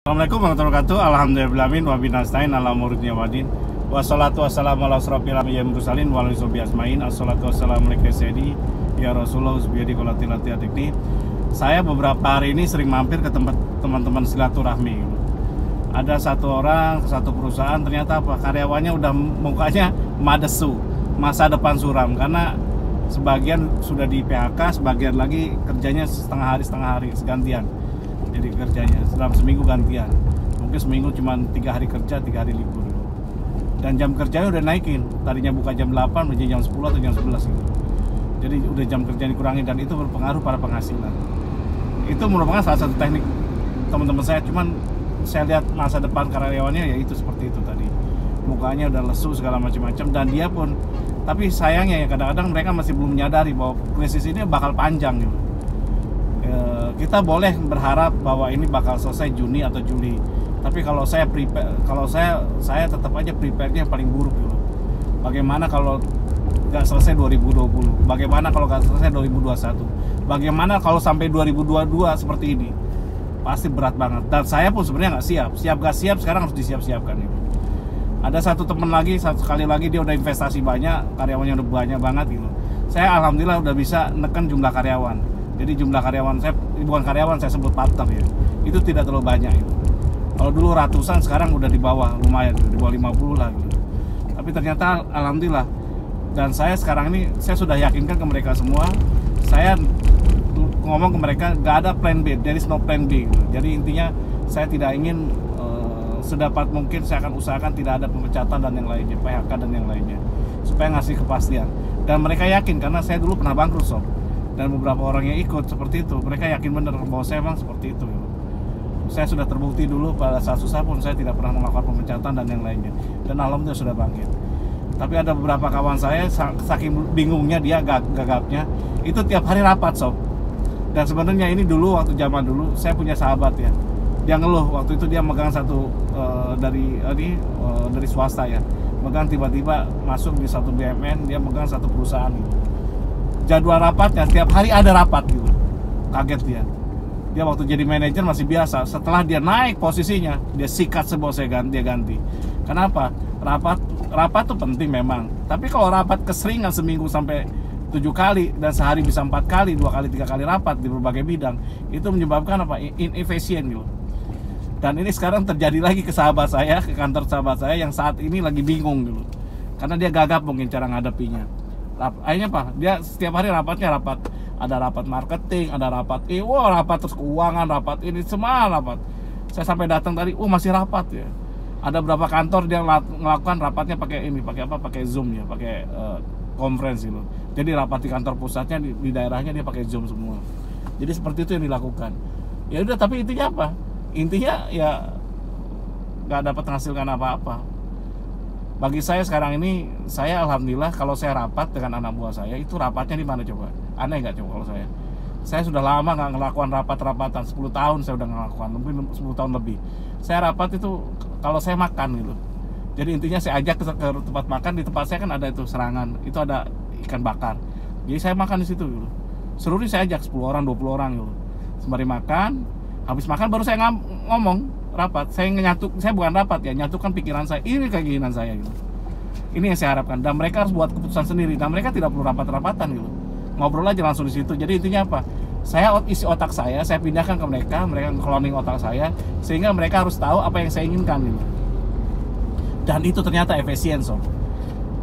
Assalamualaikum warahmatullahi wabarakatuh. Alhamdulillahirabbil wa binastain ala murudnya wadin. Wassalatu wassalamu ala asrofil anbiya'i wal mursalin wa ala alihi asmain. Assalatu wassalamu alaikum sayyidi ya Rasulullah subhiyadi qolatilati atikni. Saya beberapa hari ini sering mampir ke tempat teman-teman silaturahmi. Ada satu orang, satu perusahaan, ternyata apa? Karyawannya udah mukanya madesu, masa depan suram, karena sebagian sudah di PHK, sebagian lagi kerjanya setengah hari segantian. Jadi kerjanya dalam seminggu gantian, mungkin seminggu cuma 3 hari kerja, 3 hari libur, dan jam kerjanya udah naikin, tadinya buka jam 8 menjadi jam 10 atau jam 11 gitu. Jadi udah jam kerja dikurangi, dan itu berpengaruh pada penghasilan. Itu merupakan salah satu teknik teman-teman saya, cuman saya lihat masa depan karyawannya ya itu seperti itu tadi, mukanya udah lesu segala macam-macam, dan dia pun, tapi sayangnya ya kadang-kadang mereka masih belum menyadari bahwa krisis ini bakal panjang gitu. Kita boleh berharap bahwa ini bakal selesai Juni atau Juli, tapi kalau saya prepare, kalau saya tetap aja prepare-nya yang paling buruk gitu. Bagaimana kalau nggak selesai 2020? Bagaimana kalau nggak selesai 2021? Bagaimana kalau sampai 2022 seperti ini? Pasti berat banget. Dan saya pun sebenarnya nggak siap. Gak siap sekarang harus disiap-siapkan gitu. Ada satu teman lagi, satu kali lagi dia udah investasi banyak, karyawannya udah banyak banget gitu. Saya alhamdulillah udah bisa neken jumlah karyawan. Jadi jumlah karyawan saya, bukan karyawan, saya sebut partner ya, itu tidak terlalu banyak gitu. Kalau dulu ratusan, sekarang udah di bawah, lumayan gitu, di bawah 50 lah gitu. Tapi ternyata alhamdulillah. Dan saya sekarang ini, saya sudah yakinkan ke mereka semua, saya ngomong ke mereka, gak ada plan B, there is no plan B gitu. Jadi intinya saya tidak ingin sedapat mungkin saya akan usahakan tidak ada pemecatan dan yang lainnya, PHK dan yang lainnya, supaya ngasih kepastian. Dan mereka yakin, karena saya dulu pernah bangkrut sob, dan beberapa orang yang ikut seperti itu, mereka yakin benar bahwa saya memang seperti itu gitu. Saya sudah terbukti dulu pada saat susah pun saya tidak pernah melakukan pemecatan dan yang lainnya, dan alhamdulillah sudah bangkit. Tapi ada beberapa kawan saya, saking bingungnya dia, gagapnya, itu tiap hari rapat sob. Dan sebenarnya ini dulu, waktu zaman dulu, saya punya sahabat ya, dia ngeluh, waktu itu dia megang satu dari swasta ya, megang tiba-tiba masuk di satu BUMN, dia megang satu perusahaan gitu. Jadwal rapatnya tiap hari ada rapat gitu. Kaget dia. Dia waktu jadi manajer masih biasa, setelah dia naik posisinya, dia sikat semua, dia ganti. Kenapa? Rapat tuh penting memang, tapi kalau rapat keseringan seminggu sampai 7 kali, dan sehari bisa 4 kali, 2 kali, 3 kali rapat di berbagai bidang, itu menyebabkan apa? Inefisien gitu. Dan ini sekarang terjadi lagi ke sahabat saya, ke kantor sahabat saya yang saat ini lagi bingung gitu, karena dia gagap mungkin cara ngadepinya. Akhirnya apa? Dia setiap hari rapatnya rapat. Ada rapat marketing, ada rapat rapat terus keuangan, rapat ini, semua rapat. Saya sampai datang tadi, masih rapat ya. Ada berapa kantor dia melakukan rapatnya pakai ini, pakai apa? Pakai Zoom ya, pakai conference gitu. Jadi rapat di kantor pusatnya, di daerahnya dia pakai Zoom semua. Jadi seperti itu yang dilakukan. Ya udah, tapi intinya apa? Intinya ya nggak dapat menghasilkan apa-apa. Bagi saya sekarang ini, saya alhamdulillah kalau saya rapat dengan anak buah saya, itu rapatnya di mana coba? Aneh nggak coba kalau saya? Saya sudah lama nggak ngelakukan rapat-rapatan, 10 tahun saya udah ngelakukan, mungkin 10 tahun lebih. Saya rapat itu kalau saya makan gitu. Jadi intinya saya ajak ke tempat makan, di tempat saya kan ada itu serangan, itu ada ikan bakar. Jadi saya makan di situ gitu. Seluruh saya ajak 10 orang, 20 orang gitu. Sembari makan, habis makan baru saya ngomong. Rapat, saya bukan rapat ya, nyatukan pikiran saya, ini keinginan saya gitu. Ini yang saya harapkan, dan mereka harus buat keputusan sendiri, dan mereka tidak perlu rapat-rapatan gitu. Ngobrol aja langsung di situ. Jadi intinya apa? Saya isi otak saya pindahkan ke mereka cloning otak saya, sehingga mereka harus tahu apa yang saya inginkan gitu. Dan itu ternyata efisien sob.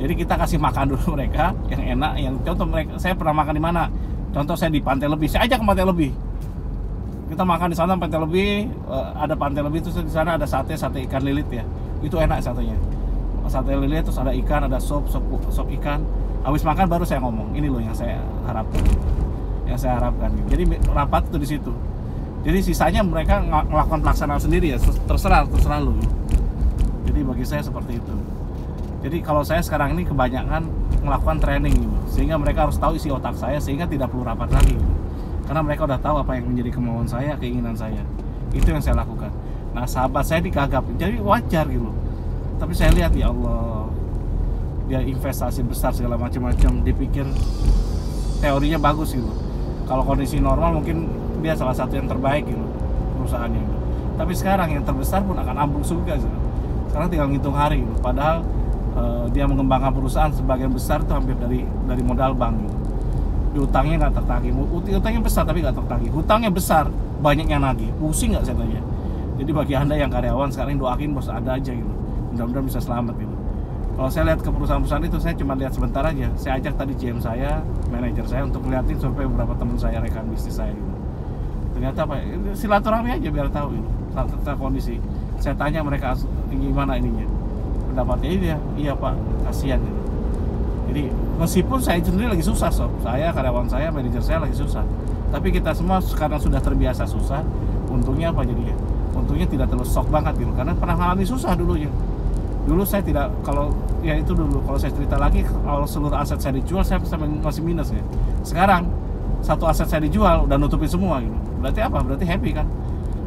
Jadi kita kasih makan dulu mereka yang enak, yang contoh mereka, saya pernah makan di mana? Contoh saya di Pantai Lebih, saya ajak ke Pantai Lebih. Kita makan di sana Pantai Lebih, ada Pantai Lebih, terus di sana ada sate ikan lilit ya, itu enak satenya, sate lilit, terus ada ikan, ada sop ikan. Habis makan baru saya ngomong, ini loh yang saya harapkan, Jadi rapat itu di situ. Jadi sisanya mereka melakukan pelaksanaan sendiri ya, terserah lu. Jadi bagi saya seperti itu. Jadi kalau saya sekarang ini kebanyakan melakukan training gitu, sehingga mereka harus tahu isi otak saya, sehingga tidak perlu rapat lagi gitu. Karena mereka udah tahu apa yang menjadi kemauan saya, keinginan saya. Itu yang saya lakukan. Nah, sahabat saya digagap, jadi wajar gitu. Tapi saya lihat, ya Allah, dia investasi besar segala macam-macam, dipikir teorinya bagus gitu. Kalau kondisi normal mungkin dia salah satu yang terbaik gitu perusahaannya gitu. Tapi sekarang yang terbesar pun akan ambruk juga. Sekarang tinggal ngitung hari gitu. Padahal dia mengembangkan perusahaan sebagian besar itu hampir dari modal bank gitu. Utangnya nggak tertagih, utangnya besar tapi nggak tertagih. Hutangnya besar, banyak yang nagih, pusing nggak saya tanya. Jadi bagi anda yang karyawan sekarang doain bos ada aja gitu, mudah-mudahan bisa selamat gitu. Kalau saya lihat ke perusahaan-perusahaan itu, saya cuma lihat sebentar aja. Saya ajak tadi GM saya, manajer saya untuk ngeliatin sampai beberapa teman saya, rekan bisnis saya gitu. Ternyata apa? Silaturahmi aja biar tahu gitu, tentang kondisi. Saya tanya mereka gimana ininya, pendapatnya dia, iya pak, kasihan gitu. Jadi meskipun saya sendiri lagi susah sob, saya, karyawan saya, manajer saya lagi susah, tapi kita semua sekarang sudah terbiasa susah. Untungnya apa jadinya? Untungnya tidak terlalu shock banget gitu, karena pernah mengalami susah dulunya. Dulu saya tidak, kalau ya itu dulu, kalau saya cerita lagi, kalau seluruh aset saya dijual, saya masih minus ya. Sekarang satu aset saya dijual, udah nutupin semua gitu. Berarti apa? Berarti happy kan?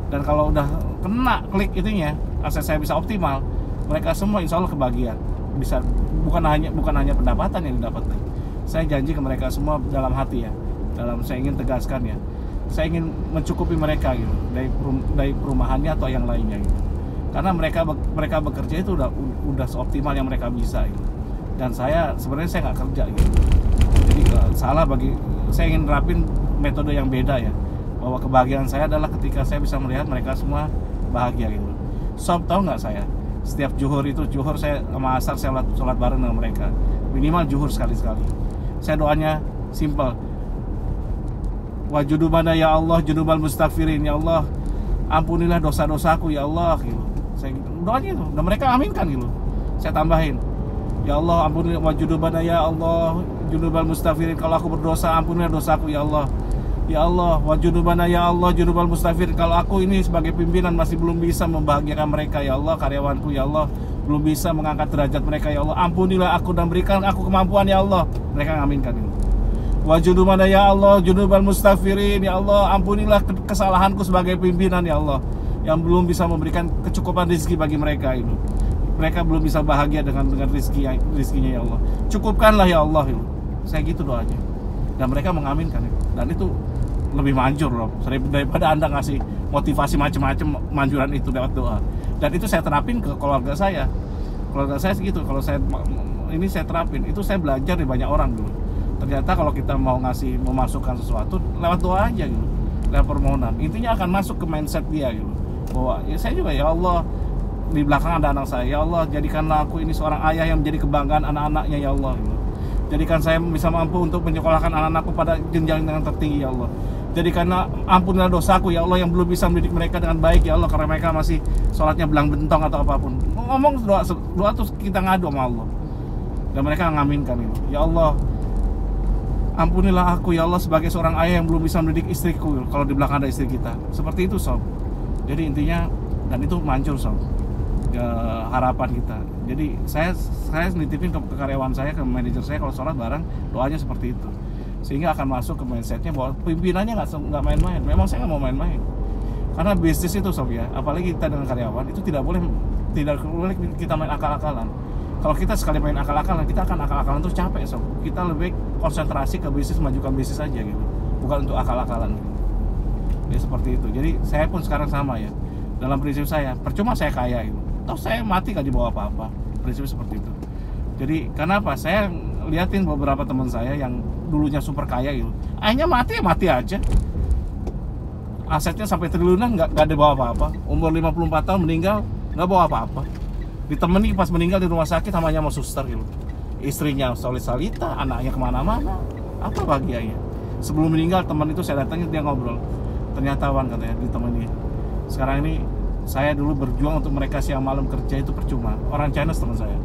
Dan kalau udah kena klik itunya, aset saya bisa optimal, mereka semua insya Allah kebahagiaan. Bisa bukan hanya pendapatan yang didapatkan. Saya janji ke mereka semua dalam hati ya, saya ingin tegaskan ya, saya ingin mencukupi mereka gitu, dari perumahannya atau yang lainnya gitu. Karena mereka bekerja itu udah seoptimal yang mereka bisa gitu. Dan saya sebenarnya saya nggak kerja gitu. Jadi salah saya ingin nerapin metode yang beda ya, bahwa kebahagiaan saya adalah ketika saya bisa melihat mereka semua bahagia gitu. Sob, tahu nggak saya? Setiap zuhur saya sama asar saya sholat bareng dengan mereka, minimal zuhur sekali-sekali. Saya doanya simple, wa judubana ya Allah, judubal mustaghfirin ya Allah, ampunilah dosa-dosaku ya Allah gitu. Saya doanya itu, dan mereka aminkan gitu. Saya tambahin, ya Allah ampunilah, wa judubana ya Allah, judubal mustaghfirin, kalau aku berdosa ampunilah dosaku ya Allah. Ya Allah, wa junubana ya Allah, junubal mustafir, kalau aku ini sebagai pimpinan masih belum bisa membahagiakan mereka ya Allah, karyawanku ya Allah, belum bisa mengangkat derajat mereka ya Allah, ampunilah aku dan berikan aku kemampuan ya Allah. Mereka ngaminkan ini. Wa junubana ya Allah, junubal mustafirin ya Allah, ampunilah kesalahanku sebagai pimpinan ya Allah, yang belum bisa memberikan kecukupan rezeki bagi mereka itu. Mereka belum bisa bahagia dengan rezekinya ya Allah. Cukupkanlah ya Allah itu. Saya gitu doanya. Dan mereka mengaminkan itu. Dan itu lebih manjur loh daripada anda ngasih motivasi macam-macam, manjuran itu lewat doa. Dan itu saya terapin ke keluarga saya segitu. Kalau saya terapin itu, saya belajar dari banyak orang dulu. Ternyata kalau kita mau memasukkan sesuatu lewat doa aja gitu, lewat permohonan, intinya akan masuk ke mindset dia gitu, bahwa ya saya juga ya Allah, di belakang ada anak saya ya Allah, jadikanlah aku ini seorang ayah yang menjadi kebanggaan anak-anaknya ya Allah gitu. Jadikan saya bisa mampu untuk menyekolahkan anak-anakku pada jenjang yang tertinggi ya Allah. Jadikanlah ampunilah dosaku ya Allah, yang belum bisa mendidik mereka dengan baik ya Allah, karena mereka masih sholatnya belang bentong atau apapun. Ngomong doa terus kita ngadu sama Allah, dan mereka ngaminkan itu. Ya Allah, ampunilah aku ya Allah sebagai seorang ayah yang belum bisa mendidik istriku kalau di belakang ada istri kita. Seperti itu sob. Jadi intinya, dan itu manjur sob, harapan kita. Jadi saya nitipin ke karyawan saya, ke manajer saya, kalau sholat bareng doanya seperti itu, sehingga akan masuk ke mindsetnya bahwa pimpinannya nggak main-main. Memang saya nggak mau main-main, karena bisnis itu sob ya, apalagi kita dengan karyawan itu tidak boleh kita main akal-akalan. Kalau kita sekali main akal-akalan, kita akan akal-akalan terus capek sob. Kita lebih konsentrasi ke bisnis, majukan bisnis aja gitu, bukan untuk akal-akalan gitu. Ya seperti itu. Jadi saya pun sekarang sama ya, dalam prinsip saya, percuma saya kaya gitu, toh saya mati gak dibawa apa-apa. Prinsip seperti itu. Jadi kenapa saya liatin beberapa teman saya yang dulunya super kaya gitu, akhirnya mati aja, asetnya sampai triliunan nggak dibawa apa-apa. Umur 54 tahun meninggal nggak bawa apa-apa, ditemani pas meninggal di rumah sakit namanya sama suster gitu, istrinya solid-solita, anaknya kemana-mana, apa bahagianya. Sebelum meninggal teman itu saya datangin, dia ngobrol, ternyata Wan katanya ditemani. Sekarang ini saya dulu berjuang untuk mereka siang malam kerja itu percuma. Orang China teman saya,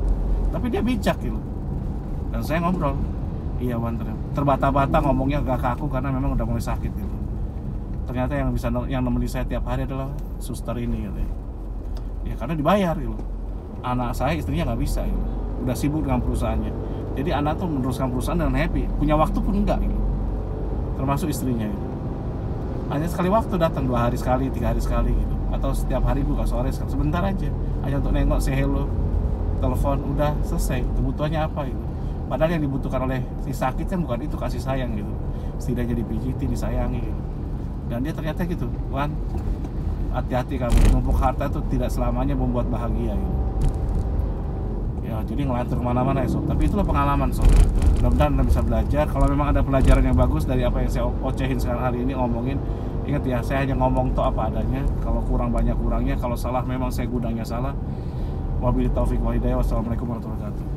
tapi dia bijak gitu. Dan saya ngobrol, iya Wan, terbata-bata ngomongnya gak kaku karena memang udah mulai sakit gitu. Ternyata yang nemenin saya tiap hari adalah suster ini gitu. Ya karena dibayar gitu. Anak saya, istrinya nggak bisa gitu, udah sibuk dengan perusahaannya. Jadi anak tuh meneruskan perusahaan dengan happy, punya waktu pun enggak gitu. Termasuk istrinya gitu. Hanya sekali waktu datang, 2 hari sekali, 3 hari sekali gitu, atau setiap hari buka sore sebentar aja, hanya untuk nengok, say hello, telepon, udah selesai. Kebutuhannya apa gitu. Padahal yang dibutuhkan oleh si sakit kan bukan itu, kasih sayang gitu, setidaknya dipijitin, disayangi gitu. Dan dia ternyata gitu, Wan, hati-hati kamu, numpuk harta itu tidak selamanya membuat bahagia gitu. Ya jadi ngelantur kemana-mana ya sob, tapi itulah pengalaman sob. Mudah-mudahan Anda bisa belajar. Kalau memang ada pelajaran yang bagus dari apa yang saya ocehin sekarang hari ini, ngomongin, ingat ya, saya hanya ngomong tuh apa adanya. Kalau kurang banyak kurangnya, kalau salah memang saya gudangnya salah. Wabillahi taufiq wal hidayah. Wassalamualaikum warahmatullahi wabarakatuh.